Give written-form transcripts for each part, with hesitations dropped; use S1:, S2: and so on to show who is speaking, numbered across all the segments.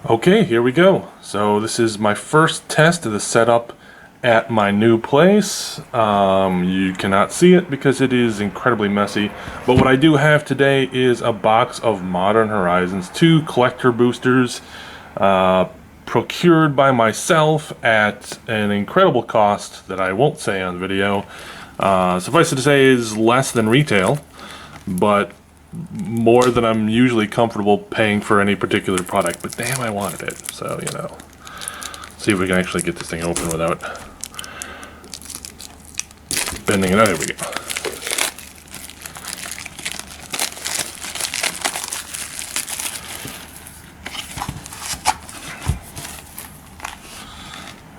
S1: Okay, here we go. So this is my first test of the setup at my new place. You cannot see it because it is incredibly messy. But what I do have today is a box of Modern Horizons 2 collector boosters procured by myself at an incredible cost that I won't say on video. Suffice it to say is less than retail, but more than I'm usually comfortable paying for any particular product, but damn, I wanted it. So, you know, see if we can actually get this thing open without bending it out. There we go.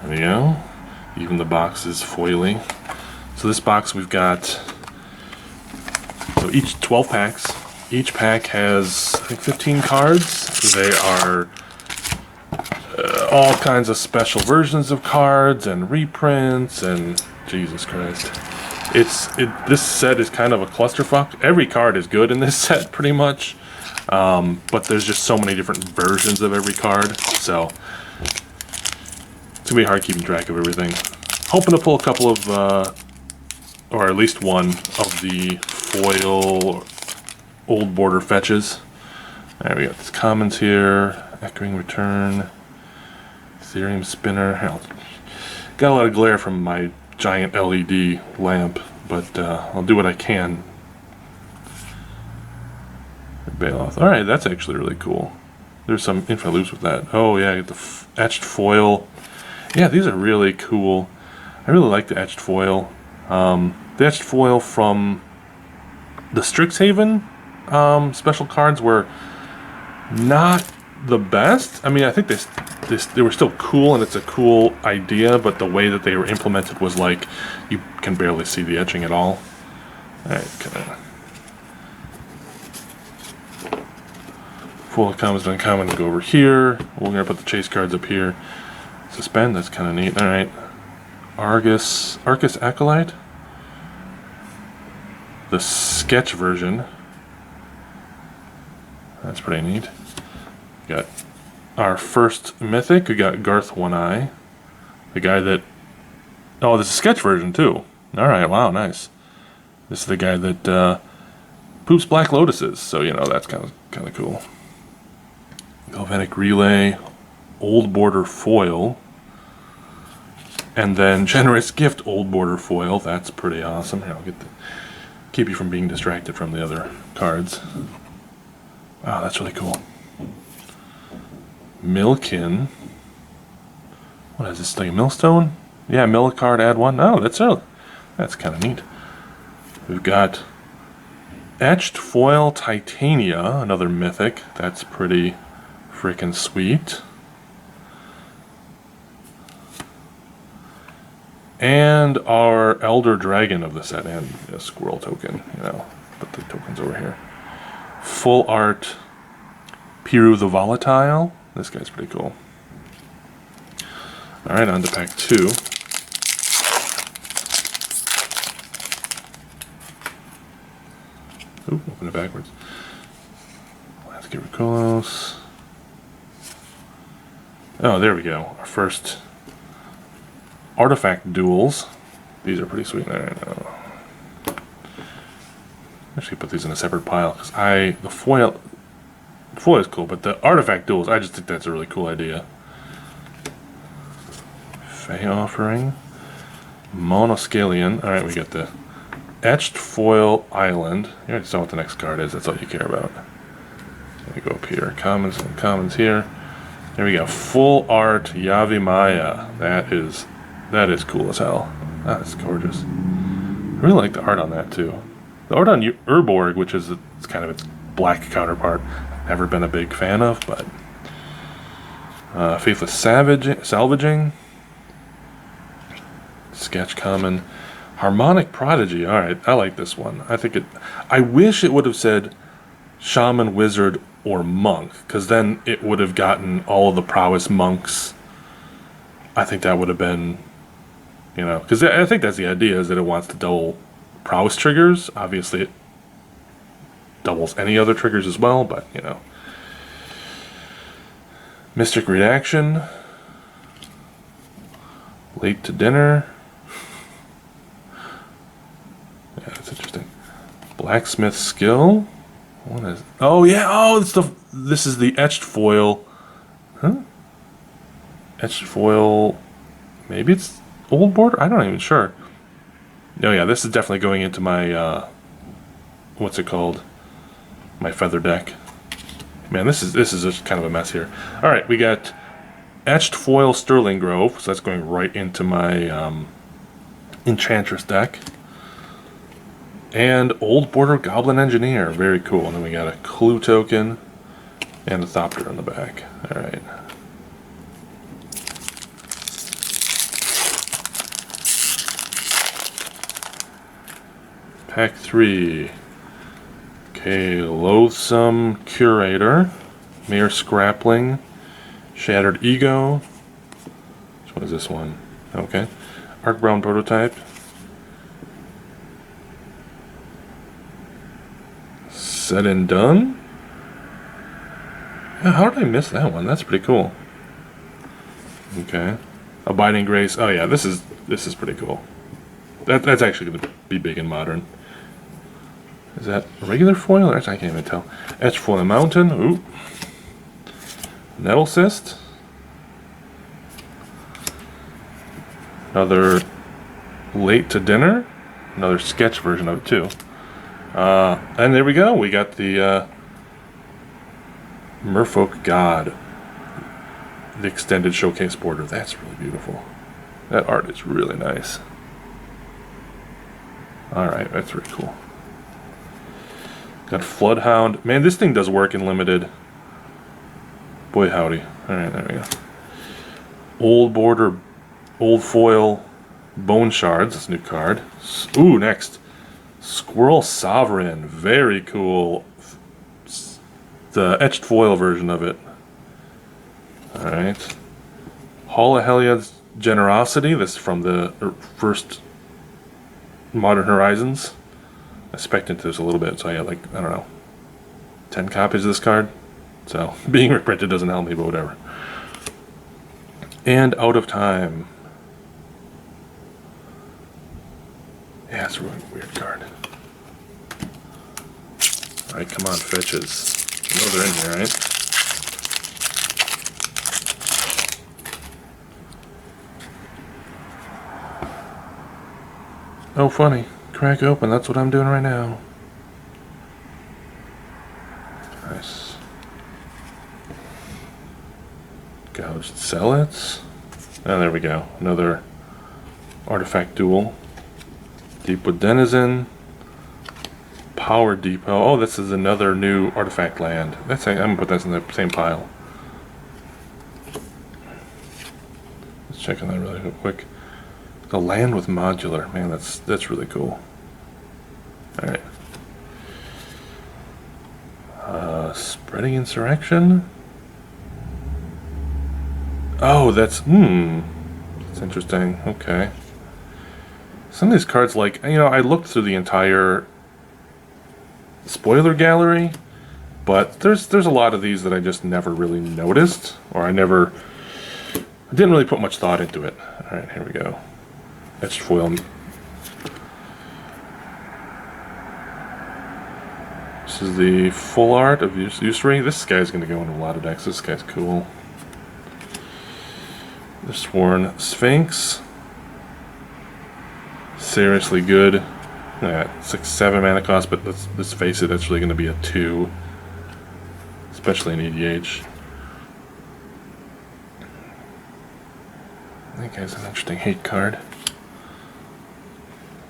S1: There we go. Even the box is foily. So this box we've got, so each 12 packs. Each pack has, I think, 15 cards. They are all kinds of special versions of cards and reprints and Jesus Christ. This set is kind of a clusterfuck. Every card is good in this set, pretty much. But there's just so many different versions of every card. So it's gonna be hard keeping track of everything. Hoping to pull a couple of, or at least one of the foil old border fetches. There we go. There's commons here. Echoing Return. Ethereum Spinner. Hell, got a lot of glare from my giant LED lamp, but I'll do what I can. Bailoff. Alright, that's actually really cool. There's some info loops with that. Oh yeah, I get the etched foil. Yeah, these are really cool. I really like the etched foil. The etched foil from the Strixhaven special cards were not the best. I mean, I think they were still cool, and it's a cool idea, but the way that they were implemented was like you can barely see the etching at all. Alright, full of commons and uncommons go over here. We're gonna put the chase cards up here. Suspend, that's kind of neat. Alright. Arcus Acolyte. The sketch version. That's pretty neat. Got our first mythic. We got Garth One Eye. The guy that... Oh, this is a sketch version too. Alright, wow, nice. This is the guy that poops black lotuses. So, you know, that's kind of cool. Galvanic Relay. Old Border Foil. And then Generous Gift Old Border Foil. That's pretty awesome. Here, I'll get the... keep you from being distracted from the other cards. Wow, that's really cool. Milkin. What is this thing? Millstone? Yeah, mill a card, add one. Oh, that's kind of neat. We've got Etched Foil Titania, another mythic. That's pretty freaking sweet. And our Elder Dragon of the set, and a squirrel token, you know, put the tokens over here. Full art Piru the Volatile. This guy's pretty cool. Alright, on to pack 2. Ooh, open it backwards. Let's get Ricolos. Oh, there we go. Our first Artifact Duels. These are pretty sweet. Actually put these in a separate pile because the foil is cool, but the Artifact Duels, I just think that's a really cool idea. Fey Offering. Monoscalion. Alright, we got the Etched Foil Island. You already saw what the next card is, that's all you care about. Let me go up here. Commons and commons here. There we go. Full art Yavimaya. That is cool as hell. That's gorgeous. I really like the art on that too. The art on Urborg, which is it's kind of its black counterpart, never been a big fan of, but Faithless Salvaging, Sketch Common, Harmonic Prodigy. All right, I like this one. I wish it would have said Shaman, Wizard, or Monk, because then it would have gotten all of the prowess monks. I think that would have been, you know, because I think that's the idea, is that it wants to double prowess triggers. Obviously, it doubles any other triggers as well, but, you know. Mystic Reaction. Late to Dinner. Yeah, that's interesting. Blacksmith Skill. What is? Oh yeah. Oh, this is the etched foil. Huh? Etched foil. Maybe it's old border. I'm not even sure. Oh yeah, this is definitely going into my what's it called? My feather deck. Man, this is just kind of a mess here. All right, we got etched foil Sterling Grove, so that's going right into my Enchantress deck. And Old Border Goblin Engineer, very cool. And then we got a clue token and a Thopter on the back. All right. Pack 3. Okay, Loathsome Curator, Mere Scrappling, Shattered Ego. What is this one? Okay. Arc Brown Prototype. Said and Done? Yeah, how did I miss that one? That's pretty cool. Okay. Abiding Grace. Oh yeah, this is pretty cool. That's actually going to be big in Modern. Is that regular foil? Or I can't even tell. Etched Foil Mountain. Ooh. Nettle Cyst. Another Late to Dinner. Another sketch version of it too. And there we go. We got the Merfolk God. The extended showcase border. That's really beautiful. That art is really nice. Alright, that's really cool. Got Floodhound. Man, this thing does work in limited. Boy howdy. Alright, there we go. Old border, old foil, Bone Shards. That's a new card. Ooh, next. Squirrel Sovereign. Very cool. The etched foil version of it. Alright. Hall of Heliod's Generosity. This is from the first Modern Horizons. I spec'd into this a little bit, so I got like, I don't know, 10 copies of this card. So, being reprinted doesn't help me, but whatever. And Out of Time. Yeah, it's a really weird card. Alright, come on, fetches. I know they're in here, right? Oh, funny. Crack open, that's what I'm doing right now. Nice. Gouged Zealots. Oh, there we go. Another Artifact Duel. Deepwood Denizen. Power Depot. Oh, this is another new artifact land. I'm gonna put this in the same pile. Let's check on that really quick. The Land with Modular. Man, that's really cool. Alright. Spreading Insurrection. Oh, that's interesting. Okay. Some of these cards, like, you know, I looked through the entire spoiler gallery, but there's a lot of these that I just never really noticed, or I didn't really put much thought into it. Alright, here we go. Etched foil. This is the full art of Usury. This guy's going to go in a lot of decks. This guy's cool. The Sworn Sphinx. Seriously good. Yeah, it's like 7 mana cost, but let's face it, that's really going to be a 2. Especially in EDH. That guy's an interesting hate card.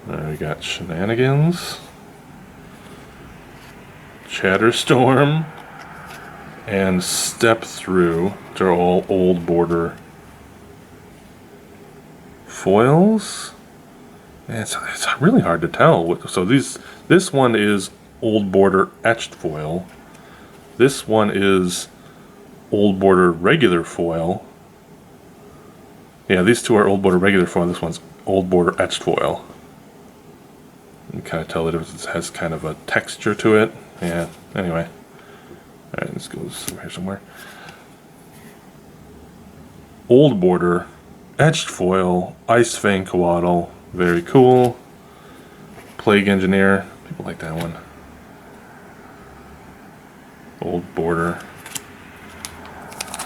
S1: We got Shenanigans. Chatterstorm. And Step Through. Which are all old border foils. It's really hard to tell. So this one is old border etched foil. This one is old border regular foil. Yeah, these two are old border regular foil. This one's old border etched foil. You can kind of tell that it has kind of a texture to it. Yeah. Anyway, all right, this goes over here somewhere. Old Border, Etched Foil, Ice Fang Coatl, very cool. Plague Engineer, people like that one. Old Border.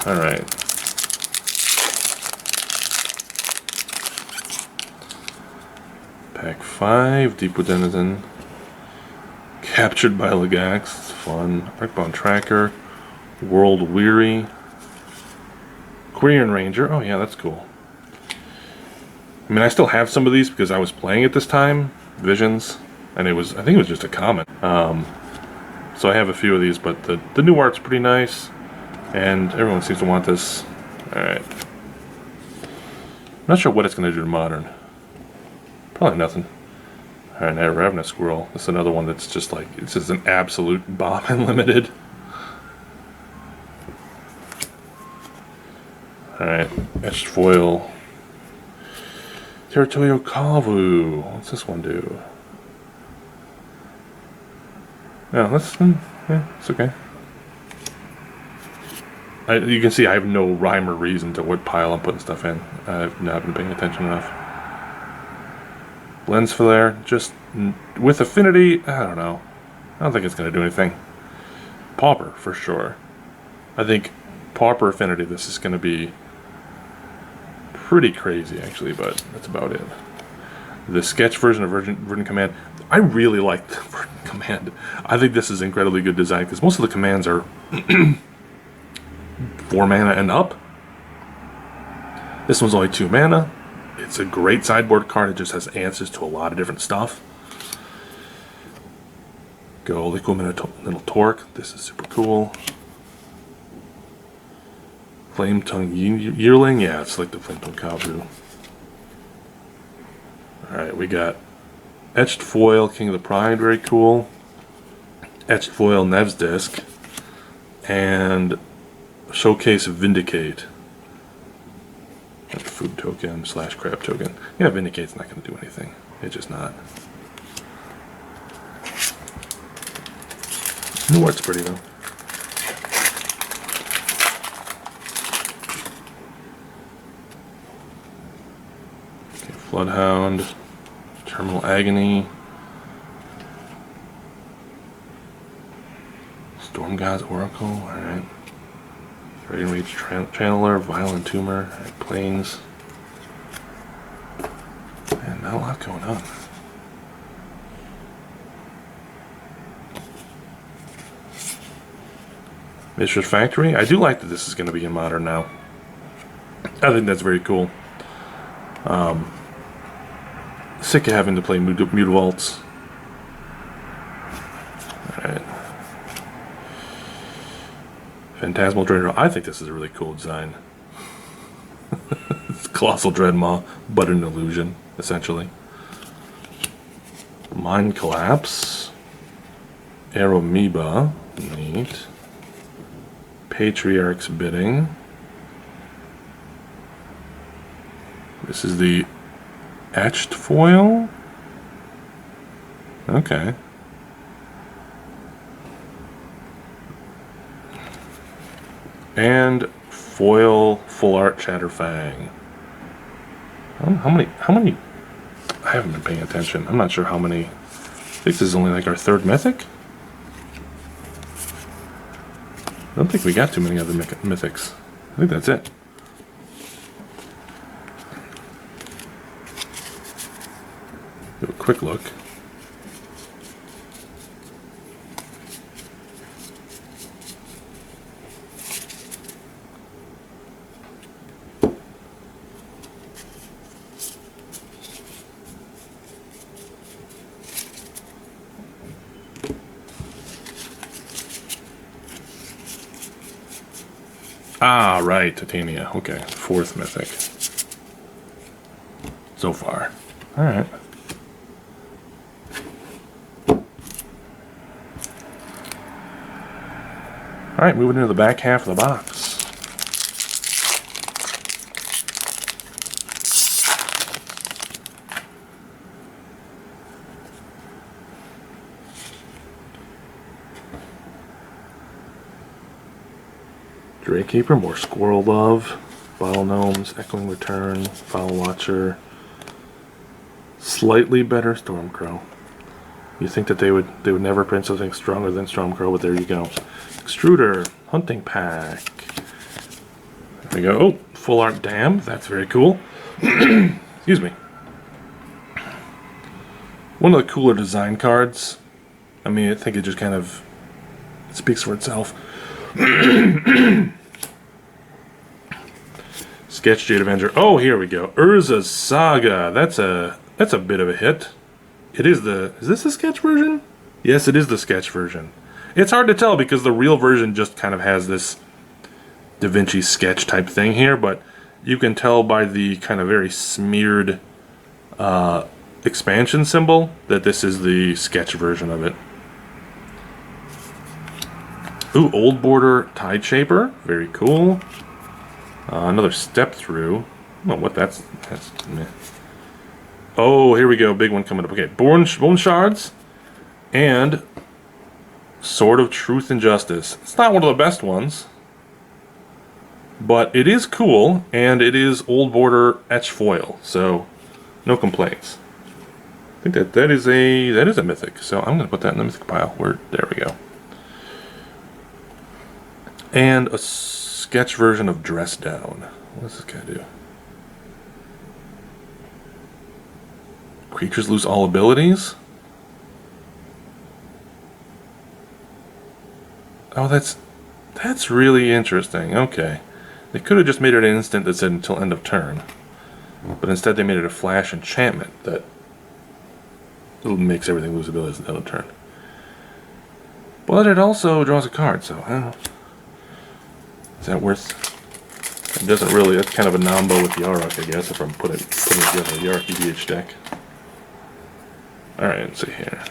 S1: Alright. Pack 5, Deepwood Denizen. Captured by Legax, it's fun. Arcbound Tracker. World Weary. Quirion Ranger, oh yeah, that's cool. I mean, I still have some of these because I was playing it this time, Visions, and I think it was just a common. So I have a few of these, but the new art's pretty nice, and everyone seems to want this. Alright. Not sure what it's going to do to Modern. Probably nothing. Alright, now Ravenous Squirrel. This is another one that's just like, it's just an absolute bomb and limited. Alright, Etched Foil. Territorio Kavu. What's this one do? Yeah, it's okay. You can see I have no rhyme or reason to what pile I'm putting stuff in. I've not been paying attention enough. Lens Flare, just with Affinity, I don't know. I don't think it's going to do anything. Pauper, for sure. I think Pauper Affinity, this is going to be pretty crazy, actually, but that's about it. The sketch version of Verdant Command, I really like the Verdant Command. I think this is incredibly good design, because most of the commands are 4 mana and up. This one's only 2 mana. It's a great sideboard card. It just has answers to a lot of different stuff. Go Liquid Torque. This is super cool. Flame Tongue Yearling. Yeah, it's like the Flame Tongue Kavu. Alright, we got Etched Foil King of the Pride. Very cool. Etched Foil Nev's Disc. And Showcase Vindicate. Food token / crab token. Yeah, Vindicate's not going to do anything. It's just not. New art's pretty though. Okay, Floodhound, Terminal Agony, Storm God's Oracle. Alright. Radiant Rage Channeler, Violent Tumor, Plains. Man, not a lot going on. Mishra's Factory. I do like that this is going to be in Modern now. I think that's very cool. Sick of having to play Mutavaults. Alright. Phantasmal Dreadmaw. I think this is a really cool design. It's Colossal Dreadmaw, but an illusion, essentially. Mind Collapse. Aeromoeba. Neat. Patriarch's Bidding. This is the Etched Foil? Okay. And foil full art Chatterfang. How many? I haven't been paying attention. I'm not sure how many. I think this is only like our 3rd mythic. I don't think we got too many other mythics. I think that's it. Do a quick look. Ah, right, Titania. Okay, 4th mythic. So far. Alright. Alright, moving into the back half of the box. Drakekeeper, more Squirrel Love, Bottle Gnomes, Echoing Return, Foul Watcher. Slightly better Stormcrow. You think that they would never print something stronger than Stormcrow, but there you go. Extruder, Hunting Pack. There we go. Oh, Full Art Dam. That's very cool. Excuse me. One of the cooler design cards. I mean, I think it just kind of speaks for itself. Sketch Jade Avenger. Oh, here we go. Urza's Saga. That's a bit of a hit. It is the... Is this the sketch version? Yes, it is the sketch version. It's hard to tell because the real version just kind of has this Da Vinci sketch type thing here, but you can tell by the kind of very smeared expansion symbol that this is the sketch version of it. Ooh, Old Border Tide Shaper. Very cool. Another Step Through. I don't know what that's meh. Oh, here we go. Big one coming up. Okay, Bone Shards and Sword of Truth and Justice. It's not one of the best ones, but it is cool, and it is Old Border etch foil, so no complaints. I think that is a mythic, so I'm going to put that in the mythic pile. There we go. And a sketch version of Dress Down. What does this guy do? Creatures lose all abilities? Oh, that's really interesting. Okay. They could have just made it an instant that said until end of turn. But instead they made it a flash enchantment that makes everything lose abilities until end of turn. But it also draws a card, so I don't know. Is that worth... It doesn't really... That's kind of a nombo with Yarok, I guess, if I'm putting together a Yarok EDH deck. Alright, let's see here.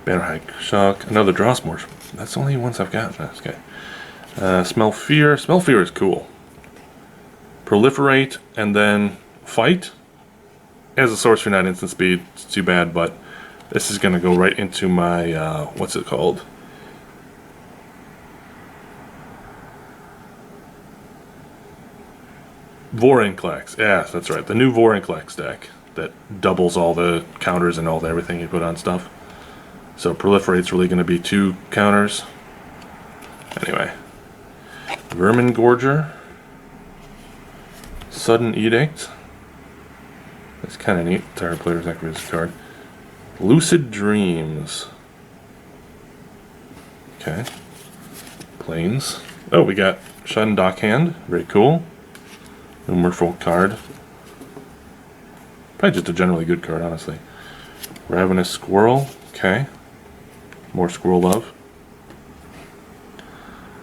S1: Banner High Shock. Another Drossmore. That's the only ones I've got. That's okay. Smell Fear. Smell Fear is cool. Proliferate and then Fight. As a sorcery, not instant speed. It's too bad, but this is going to go right into my... what's it called? Vorinclex. Yes, that's right. The new Vorinclex deck that doubles all the counters and all everything you put on stuff. So Proliferate's really going to be 2 counters. Anyway. Vermin Gorger. Sudden Edict. That's kind of neat. Target player's activate this card. Lucid Dreams. Okay. Planes. Oh, we got Shun Dockhand. Very cool. A Merfolk card. Probably just a generally good card, honestly. Ravenous Squirrel. Okay. More squirrel love.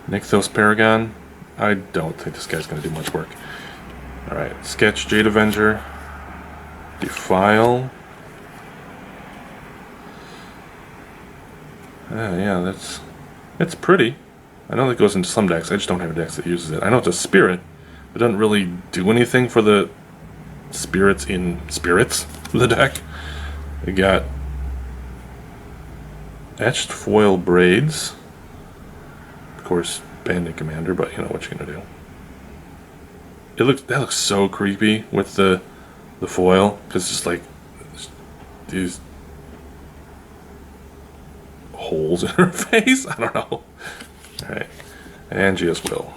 S1: Nykthos Paragon. I don't think this guy's going to do much work. Alright. Sketch Jade Avenger. Defile. Yeah, that's pretty. I know that goes into some decks. I just don't have a deck that uses it. I know it's a spirit. It doesn't really do anything for the spirits in spirits of the deck. We got Etched Foil Braids. Of course, Bandit Commander, but you know what you're gonna do. That looks so creepy with the foil, because it's just like these holes in her face. I don't know. All right, Angia's Will.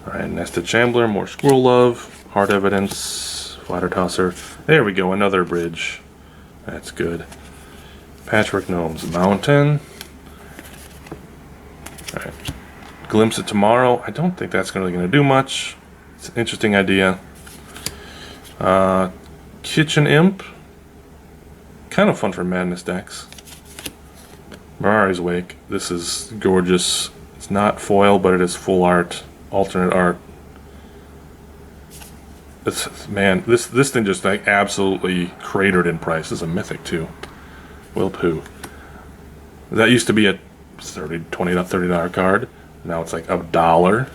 S1: Alright, Nested Shambler, more Squirrel Love, Hard Evidence, Flatter Tosser. There we go, another bridge. That's good. Patchwork Gnomes, Mountain. Alright. Glimpse of Tomorrow. I don't think that's really going to do much. It's an interesting idea. Kitchen Imp. Kind of fun for Madness decks. Mirari's Wake. This is gorgeous. It's not foil, but it is full art. Alternate art. Man, this thing just like absolutely cratered in price. This is a mythic too. Will Pooh. That used to be a $30 card. Now it's like $1.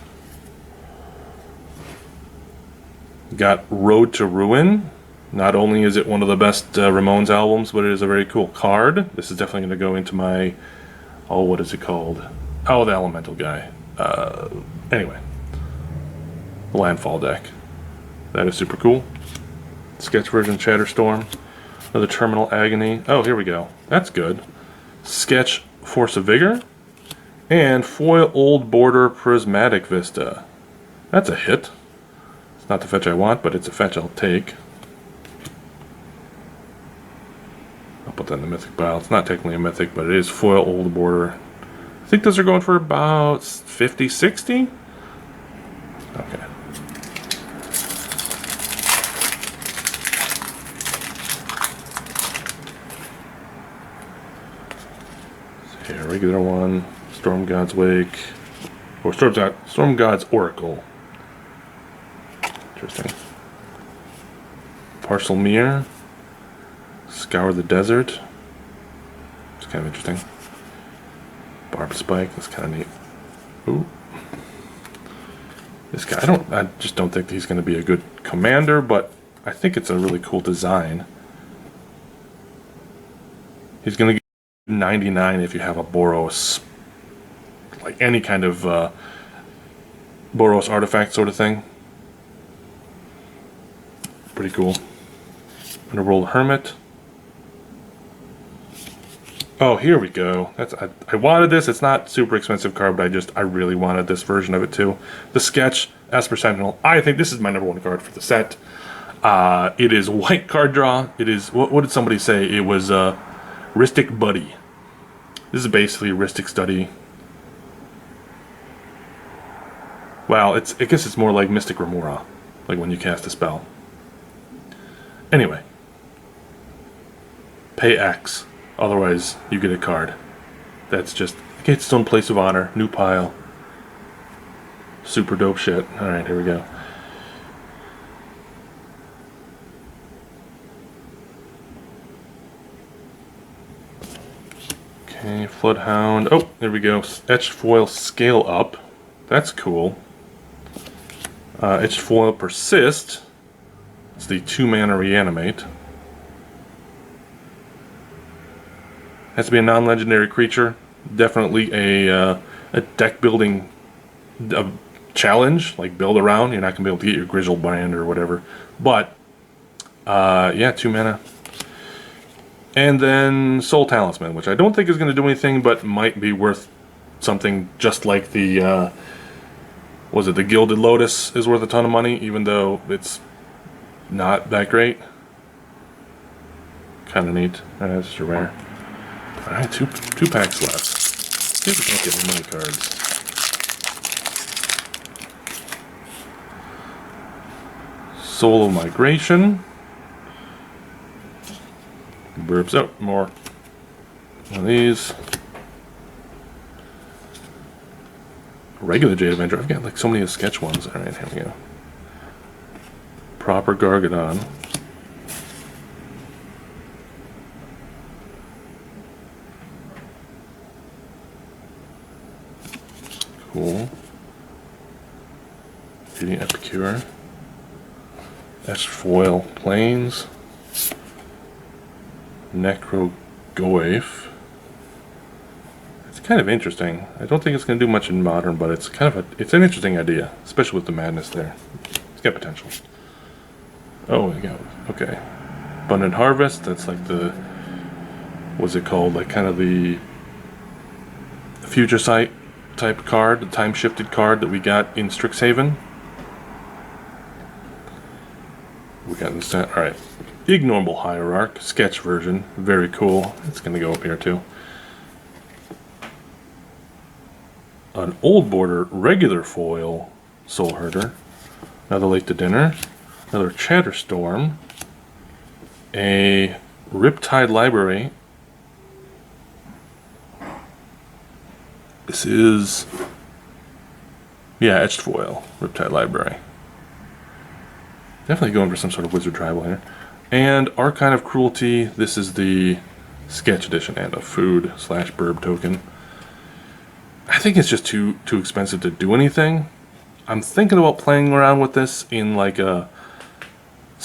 S1: Got Road to Ruin. Not only is it one of the best Ramones albums, but it is a very cool card. This is definitely going to go into my, oh, what is it called? Oh, the Elemental guy. Anyway, the Landfall deck. That is super cool. Sketch version Shatterstorm. Another Terminal Agony. Oh, here we go. That's good. Sketch Force of Vigor. And foil Old Border Prismatic Vista. That's a hit. It's not the fetch I want, but it's a fetch I'll take. I'll put that in the mythic pile. It's not technically a mythic, but it is foil Old Border. I think those are going for about 50, 60? Okay. So here, regular one. Storm God's Wake. Or Storm God's Oracle. Interesting. Parcel Mirror. Scour the Desert. It's kind of interesting. Barb Spike. That's kind of neat. Ooh. This guy, I just don't think he's going to be a good commander, but I think it's a really cool design. He's going to get 99 if you have a Boros, like any kind of Boros artifact sort of thing. Pretty cool. I'm going to roll Hermit. Oh, here we go. I wanted this. It's not super expensive card, but I really wanted this version of it too. The Sketch Esper Sentinel. I think this is my #1 card for the set. It is white card draw. It is, what did somebody say? It was Rhystic Buddy. This is basically Rhystic Study. Wow, I guess it's more like Mystic Remora, like when you cast a spell. Anyway, pay X. Otherwise, you get a card. That's just Gatestone Place of Honor, new pile. Super dope shit. Alright, here we go. Okay, Floodhound. Oh, there we go. Etched Foil Scale Up. That's cool. Etched Foil Persist. It's the 2-mana Reanimate. Has to be a non-legendary creature. Definitely a deck building challenge, like build around. You're not going to be able to get your Griselbrand or whatever. But, yeah, 2 mana. And then Soul Talisman, which I don't think is going to do anything, but might be worth something just like the, was it the Gilded Lotus is worth a ton of money, even though it's not that great. Kind of neat. That's just a rare. Alright, two packs left. See if we can't get any money cards. Solo Migration. Burps. Oh, more. One of these. Regular Jade Avenger. I've got like so many sketch ones. Alright, here we go. Proper Gargadon. Cool. Feeding Epicure. Etched Foil Plains. Necrogoyf. It's kind of interesting. I don't think it's going to do much in Modern, but it's kind of it's an interesting idea, especially with the madness there. It's got potential. Oh, yeah. Okay. Abundant Harvest. That's like the, what's it called? Like kind of the Future Sight type card, the time shifted card that we got in Strixhaven. We got this. Alright. Ignoble Hierarch, sketch version. Very cool. It's going to go up here too. An Old Border regular foil Soul Herder. Another Late to Dinner. Another Chatterstorm. A Riptide Library. This is, yeah, Etched Foil, Riptide Library. Definitely going for some sort of Wizard Tribal here. And Archon of Cruelty. This is the Sketch Edition and a food / burb token. I think it's just too expensive to do anything. I'm thinking about playing around with this in like a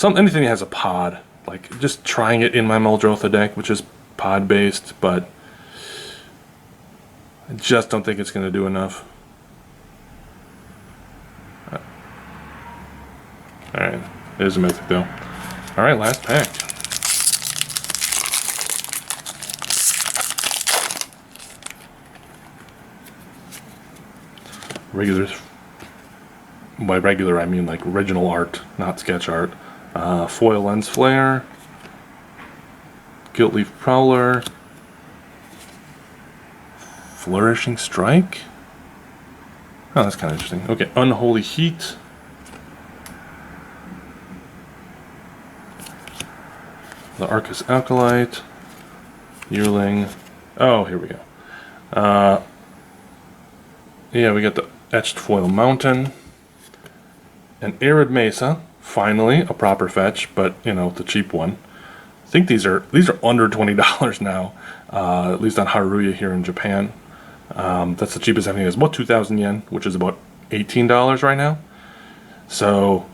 S1: anything that has a pod. Like, just trying it in my Muldrotha deck, which is pod-based, but I just don't think it's going to do enough. Alright, there's a mythic though. Alright, last pack. Regular. By regular, I mean like original art, not sketch art. Foil Lens Flare. Gilt-Leaf Prowler. Flourishing Strike. Oh, that's kind of interesting. Okay, Unholy Heat. The Arcus Alkalite. Yearling. Oh, here we go. Yeah, we got the Etched Foil Mountain. An Arid Mesa. Finally, a proper fetch, but, you know, the cheap one. I think these are under $20 now, at least on Haruya here in Japan. That's the cheapest I think. It's about 2,000 yen, which is about $18 right now. So,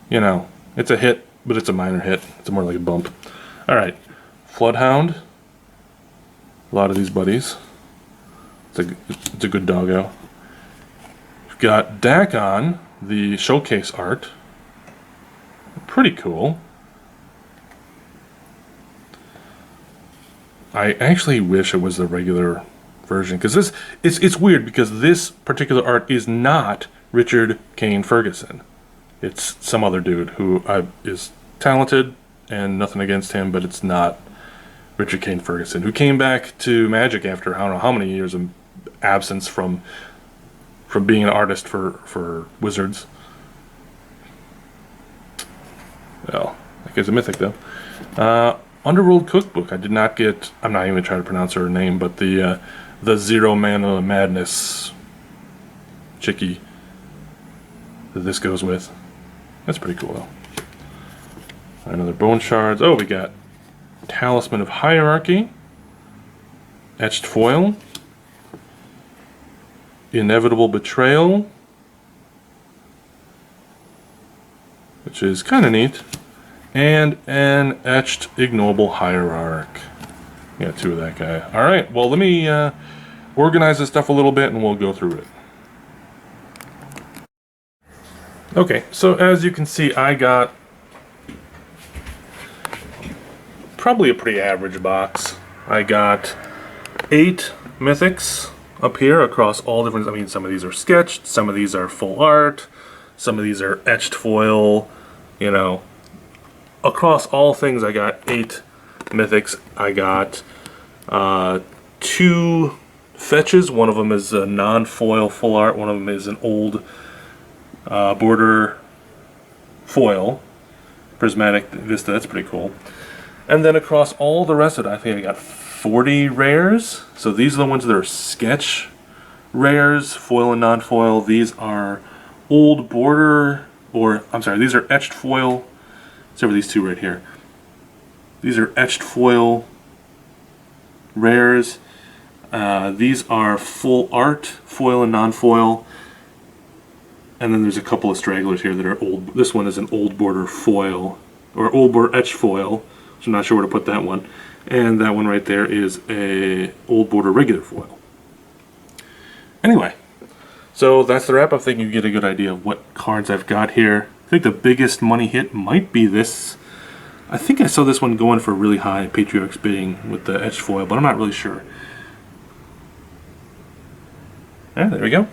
S1: you know, it's a hit, but it's a minor hit. It's more like a bump. Alright, Floodhound. A lot of these buddies. It's a good doggo. We've got Dakon, the showcase art. Pretty cool. I actually wish it was the regular version, because this it's weird because this particular art is not Richard Kane Ferguson. It's some other dude who is talented and nothing against him, but it's not Richard Kane Ferguson, who came back to Magic after I don't know how many years of absence from being an artist for Wizards. Well, that guy's a mythic though. Underworld Cookbook. I did not get. I'm not even going to try to pronounce her name, but the Zero Mana Madness chickie that this goes with. That's pretty cool though. Another Bone Shards. Oh, we got Talisman of Hierarchy. Etched Foil. Inevitable Betrayal, which is kind of neat. And an Etched Ignoble Hierarch. Got two of that guy. Alright, well let me organize this stuff a little bit and we'll go through it. Okay, so as you can see, I got probably a pretty average box. I got 8 mythics up here across all different. I mean, some of these are sketched, some of these are full art, some of these are etched foil, you know. Across all things, I got 8 mythics. I got 2 fetches. One of them is a non-foil full art. One of them is an old border foil prismatic vista. That's pretty cool. And then across all the rest of it, I think I got 40 rares. So these are the ones that are sketch rares, foil and non-foil. These are old border, or I'm sorry, these are etched foil. Except for these two right here. These are etched foil rares. These are full art, foil and non-foil. And then there's a couple of stragglers here that are old. This one is an old border foil, or old border etched foil. So I'm not sure where to put that one. And that one right there is a old border regular foil. Anyway, so that's the wrap. I think you get a good idea of what cards I've got here. I think the biggest money hit might be this. I think I saw this one going for really high Patriarch's bidding with the etched foil, but I'm not really sure. Yeah, there we go.